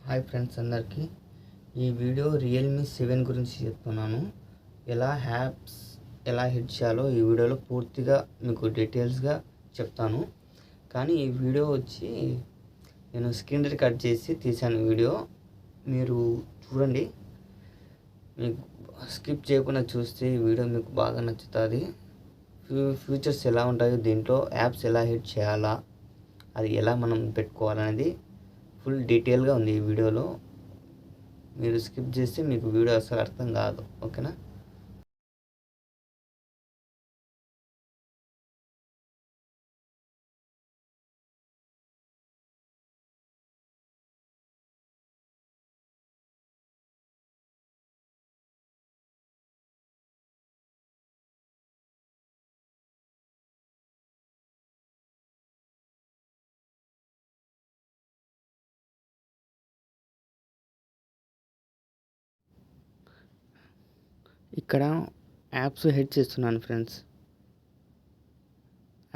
Hi friends అందరికీ. ఈ video Realme 7 గురించి చెప్తున్నాను. యాప్స్ ఎలా హిట్ చేయాలో ఈ వీడియోలో పూర్తిగా మీకు డీటెయిల్స్గా చెప్తాను. కానీ ఈ వీడియో వచ్చి నేను స్క్రీన్ రికార్డ్ చేసి తీశాను వీడియో. మీరు చూడండి, మీకు స్కిప్ చేయకుండా చూస్తే ఈ వీడియో మీకు బాగా నచ్చుతుంది. ఫ్యూచర్స్ ఎలా ఉంటాయో, దీంట్లో యాప్స్ ఎలా హిట్ చేయాలా, అది ఎలా మనం పెట్టుకోవాలనేది ఫుల్ డీటెయిల్గా ఉంది ఈ వీడియోలో. మీరు స్కిప్ చేస్తే మీకు వీడియో అసలు అర్థం కాదు. ఓకేనా? ఇక్కడ యాప్స్ హెడ్ చేస్తున్నాను ఫ్రెండ్స్.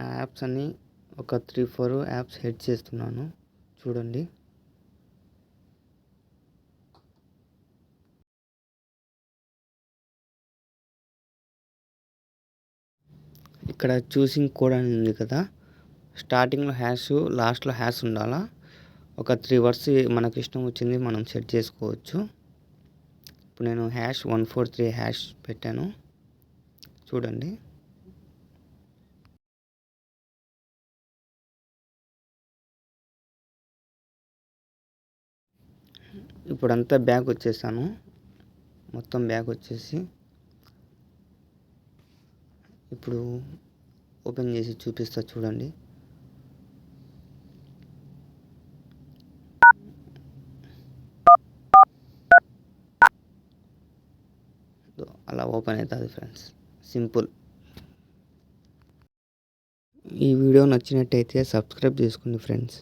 ఆ యాప్స్ అన్ని ఒక 3-4 యాప్స్ హెడ్ చేస్తున్నాను. చూడండి. ఇక్కడ చూసింగ్ కోడ్ అని ఉంది కదా, స్టార్టింగ్లో హ్యాష్, లాస్ట్లో హ్యాష్ ఉండాలా. ఒక 3 వర్డ్స్ మనకు ఇష్టం వచ్చింది మనం సెట్ చేసుకోవచ్చు. ఇప్పుడు నేను #143# పెట్టాను. చూడండి. ఇప్పుడంతా బ్యాక్ వచ్చేసాను. మొత్తం బ్యాక్ వచ్చేసి ఇప్పుడు ఓపెన్ చేసి చూపిస్తా. చూడండి. అలా ఓపెన్ అవుతుంది ఫ్రెండ్స్. సింపుల్. ఈ వీడియో నచ్చినట్టయితే సబ్స్క్రైబ్ చేసుకోండి ఫ్రెండ్స్.